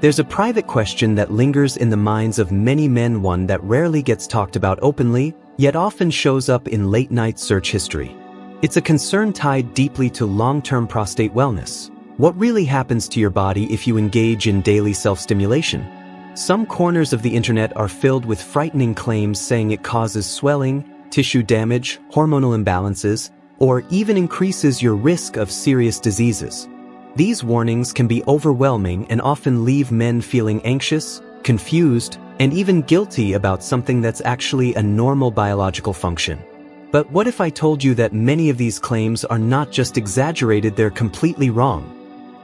There's a private question that lingers in the minds of many men, one that rarely gets talked about openly, yet often shows up in late-night search history. It's a concern tied deeply to long-term prostate wellness. What really happens to your body if you engage in daily self-stimulation? Some corners of the internet are filled with frightening claims saying it causes swelling, tissue damage, hormonal imbalances, or even increases your risk of serious diseases. These warnings can be overwhelming and often leave men feeling anxious, confused, and even guilty about something that's actually a normal biological function. But what if I told you that many of these claims are not just exaggerated, they're completely wrong?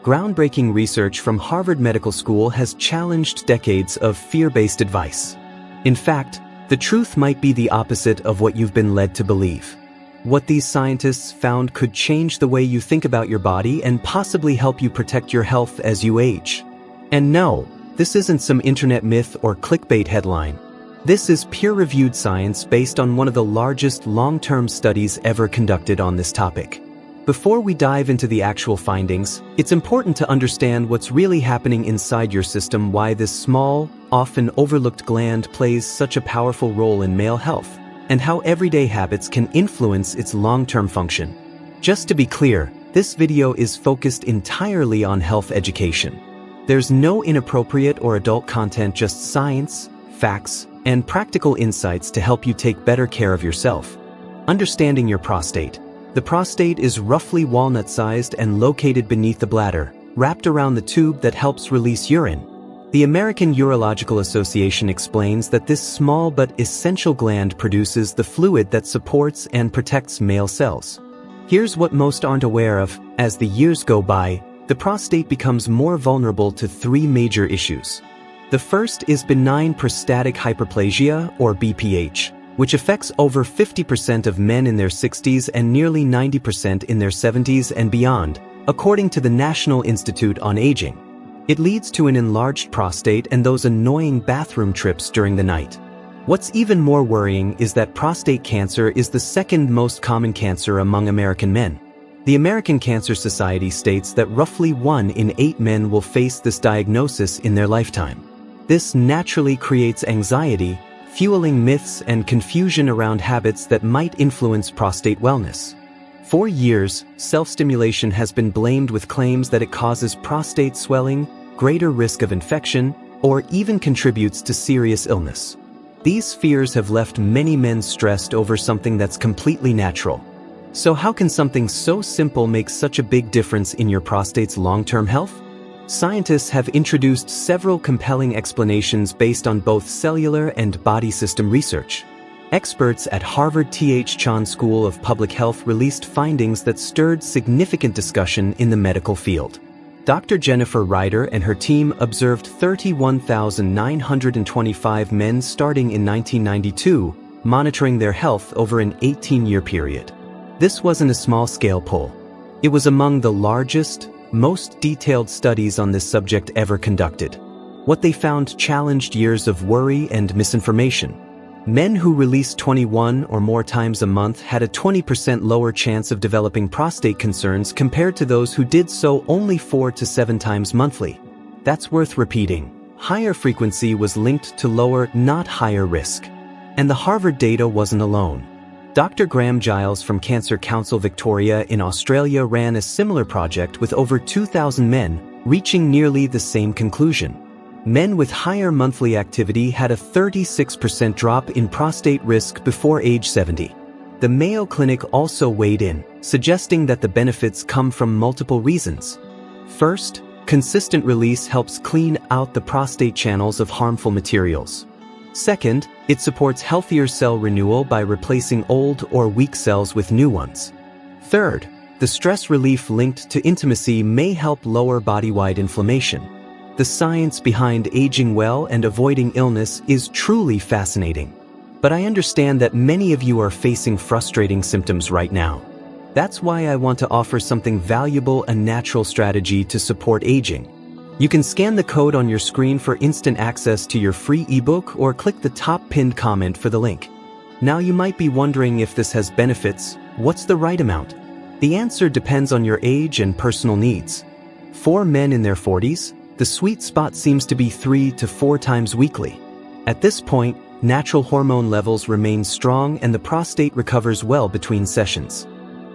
Groundbreaking research from Harvard Medical School has challenged decades of fear-based advice. In fact, the truth might be the opposite of what you've been led to believe. What these scientists found could change the way you think about your body and possibly help you protect your health as you age. And no, this isn't some internet myth or clickbait headline. This is peer-reviewed science based on one of the largest long-term studies ever conducted on this topic. Before we dive into the actual findings, it's important to understand what's really happening inside your system, why this small, often overlooked gland plays such a powerful role in male health, and how everyday habits can influence its long-term function. Just to be clear, this video is focused entirely on health education. There's no inappropriate or adult content, just science, facts, and practical insights to help you take better care of yourself. Understanding your prostate. The prostate is roughly walnut-sized and located beneath the bladder, wrapped around the tube that helps release urine. The American Urological Association explains that this small but essential gland produces the fluid that supports and protects male cells. Here's what most aren't aware of: as the years go by, the prostate becomes more vulnerable to three major issues. The first is benign prostatic hyperplasia, or BPH, which affects over 50% of men in their 60s and nearly 90% in their 70s and beyond, according to the National Institute on Aging. It leads to an enlarged prostate and those annoying bathroom trips during the night. What's even more worrying is that prostate cancer is the second most common cancer among American men. The American Cancer Society states that roughly 1 in 8 men will face this diagnosis in their lifetime. This naturally creates anxiety, fueling myths and confusion around habits that might influence prostate wellness. For years, self-stimulation has been blamed with claims that it causes prostate swelling, greater risk of infection, or even contributes to serious illness. These fears have left many men stressed over something that's completely natural. So how can something so simple make such a big difference in your prostate's long-term health? Scientists have introduced several compelling explanations based on both cellular and body system research. Experts at Harvard T.H. Chan School of Public Health released findings that stirred significant discussion in the medical field. Dr. Jennifer Ryder and her team observed 31,925 men starting in 1992, monitoring their health over an 18-year period. This wasn't a small-scale poll. It was among the largest, most detailed studies on this subject ever conducted. What they found challenged years of worry and misinformation. Men who released 21 or more times a month had a 20% lower chance of developing prostate concerns compared to those who did so only 4 to 7 times monthly. That's worth repeating. Higher frequency was linked to lower, not higher risk. And the Harvard data wasn't alone. Dr. Graham Giles from Cancer Council Victoria in Australia ran a similar project with over 2,000 men, reaching nearly the same conclusion. Men with higher monthly activity had a 36% drop in prostate risk before age 70. The Mayo Clinic also weighed in, suggesting that the benefits come from multiple reasons. First, consistent release helps clean out the prostate channels of harmful materials. Second, it supports healthier cell renewal by replacing old or weak cells with new ones. Third, the stress relief linked to intimacy may help lower body-wide inflammation. The science behind aging well and avoiding illness is truly fascinating. But I understand that many of you are facing frustrating symptoms right now. That's why I want to offer something valuable, a natural strategy to support aging. You can scan the code on your screen for instant access to your free ebook or click the top pinned comment for the link. Now you might be wondering if this has benefits. What's the right amount? The answer depends on your age and personal needs. For men in their 40s, The sweet spot seems to be 3 to 4 times weekly. At this point, natural hormone levels remain strong and the prostate recovers well between sessions.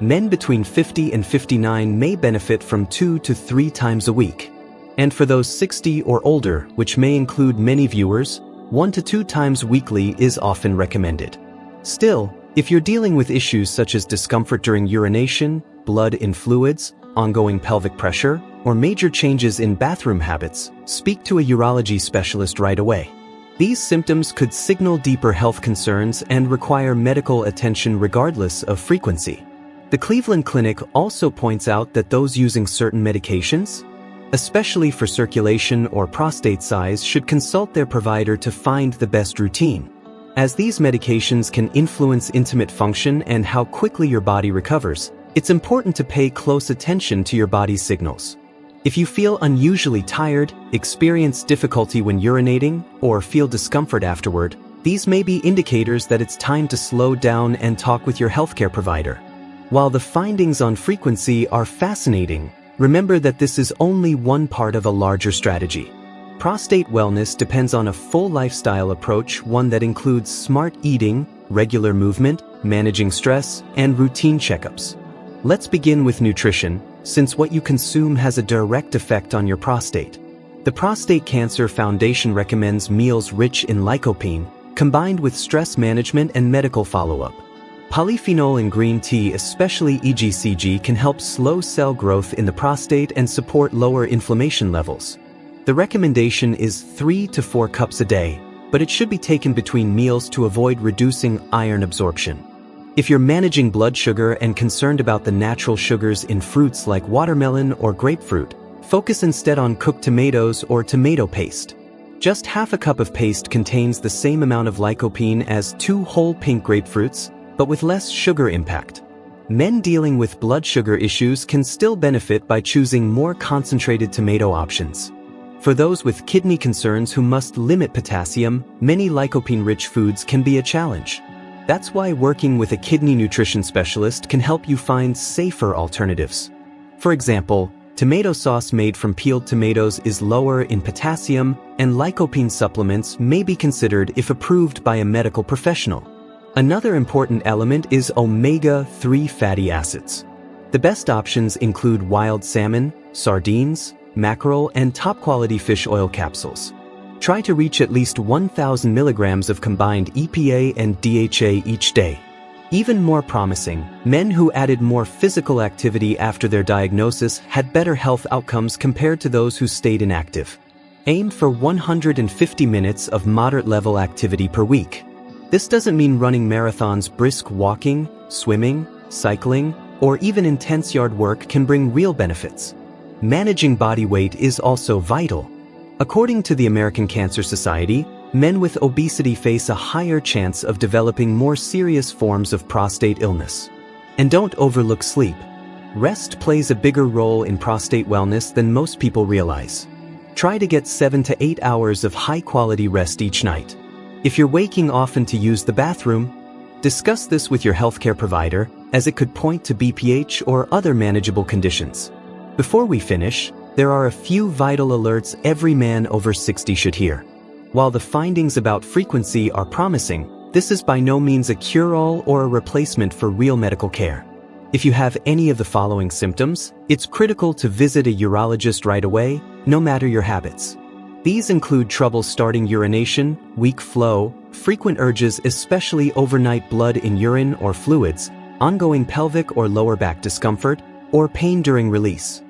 Men between 50 and 59 may benefit from 2 to 3 times a week. And for those 60 or older, which may include many viewers, 1 to 2 times weekly is often recommended. Still, if you're dealing with issues such as discomfort during urination, blood in fluids, ongoing pelvic pressure, or major changes in bathroom habits, speak to a urology specialist right away. These symptoms could signal deeper health concerns and require medical attention regardless of frequency. The Cleveland Clinic also points out that those using certain medications, especially for circulation or prostate size, should consult their provider to find the best routine, as these medications can influence intimate function and how quickly your body recovers. It's important to pay close attention to your body's signals. If you feel unusually tired, experience difficulty when urinating, or feel discomfort afterward, these may be indicators that it's time to slow down and talk with your healthcare provider. While the findings on frequency are fascinating, remember that this is only one part of a larger strategy. Prostate wellness depends on a full lifestyle approach, one that includes smart eating, regular movement, managing stress, and routine checkups. Let's begin with nutrition, since what you consume has a direct effect on your prostate. The Prostate Cancer Foundation recommends meals rich in lycopene, combined with stress management and medical follow-up. Polyphenol in green tea, especially EGCG, can help slow cell growth in the prostate and support lower inflammation levels. The recommendation is 3 to 4 cups a day, but it should be taken between meals to avoid reducing iron absorption. If you're managing blood sugar and concerned about the natural sugars in fruits like watermelon or grapefruit, focus instead on cooked tomatoes or tomato paste. Just half a cup of paste contains the same amount of lycopene as 2 whole pink grapefruits, but with less sugar impact. Men dealing with blood sugar issues can still benefit by choosing more concentrated tomato options. For those with kidney concerns who must limit potassium, many lycopene-rich foods can be a challenge. That's why working with a kidney nutrition specialist can help you find safer alternatives. For example, tomato sauce made from peeled tomatoes is lower in potassium, and lycopene supplements may be considered if approved by a medical professional. Another important element is omega-3 fatty acids. The best options include wild salmon, sardines, mackerel, and top-quality fish oil capsules. Try to reach at least 1,000 milligrams of combined EPA and DHA each day. Even more promising, men who added more physical activity after their diagnosis had better health outcomes compared to those who stayed inactive. Aim for 150 minutes of moderate-level activity per week. This doesn't mean running marathons. Brisk walking, swimming, cycling, or even intense yard work can bring real benefits. Managing body weight is also vital. According to the American Cancer Society, men with obesity face a higher chance of developing more serious forms of prostate illness. And don't overlook sleep. Rest plays a bigger role in prostate wellness than most people realize. Try to get 7 to 8 hours of high-quality rest each night. If you're waking often to use the bathroom, discuss this with your healthcare provider, as it could point to BPH or other manageable conditions. Before we finish, there are a few vital alerts every man over 60 should hear. While the findings about frequency are promising, this is by no means a cure-all or a replacement for real medical care. If you have any of the following symptoms, it's critical to visit a urologist right away, no matter your habits. These include trouble starting urination, weak flow, frequent urges, especially overnight blood in urine or fluids, ongoing pelvic or lower back discomfort, or pain during release.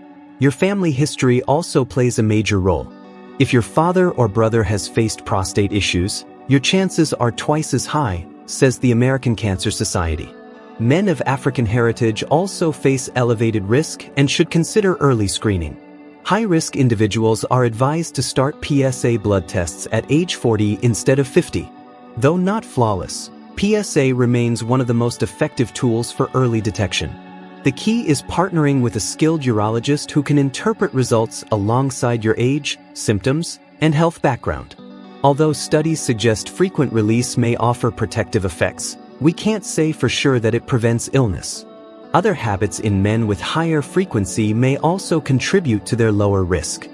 Your family history also plays a major role. If your father or brother has faced prostate issues, your chances are twice as high, says the American Cancer Society. Men of African heritage also face elevated risk and should consider early screening. High-risk individuals are advised to start PSA blood tests at age 40 instead of 50. Though not flawless, PSA remains one of the most effective tools for early detection. The key is partnering with a skilled urologist who can interpret results alongside your age, symptoms, and health background. Although studies suggest frequent release may offer protective effects, we can't say for sure that it prevents illness. Other habits in men with higher frequency may also contribute to their lower risk.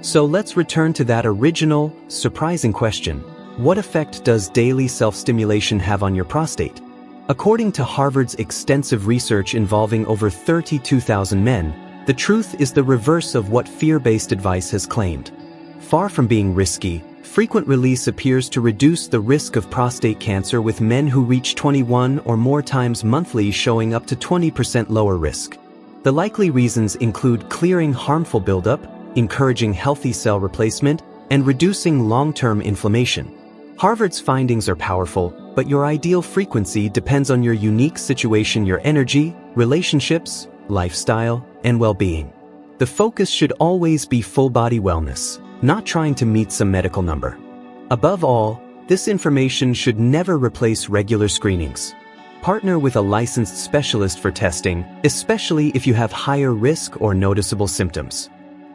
So let's return to that original, surprising question. What effect does daily self-stimulation have on your prostate? According to Harvard's extensive research involving over 32,000 men, the truth is the reverse of what fear-based advice has claimed. Far from being risky, frequent release appears to reduce the risk of prostate cancer, with men who reach 21 or more times monthly showing up to 20% lower risk. The likely reasons include clearing harmful buildup, encouraging healthy cell replacement, and reducing long-term inflammation. Harvard's findings are powerful, but your ideal frequency depends on your unique situation, your energy, relationships, lifestyle, and well-being. The focus should always be full-body wellness, not trying to meet some medical number. Above all, this information should never replace regular screenings. Partner with a licensed specialist for testing, especially if you have higher risk or noticeable symptoms.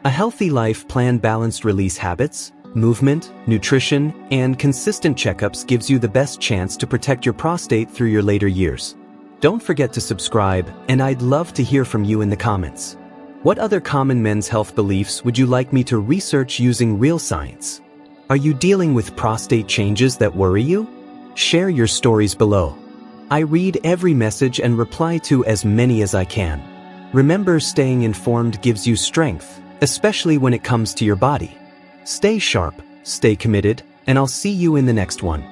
A healthy life plan, balanced release habits, movement, nutrition, and consistent checkups gives you the best chance to protect your prostate through your later years. Don't forget to subscribe, and I'd love to hear from you in the comments. What other common men's health beliefs would you like me to research using real science? Are you dealing with prostate changes that worry you? Share your stories below. I read every message and reply to as many as I can. Remember, staying informed gives you strength, especially when it comes to your body. Stay sharp, stay committed, and I'll see you in the next one.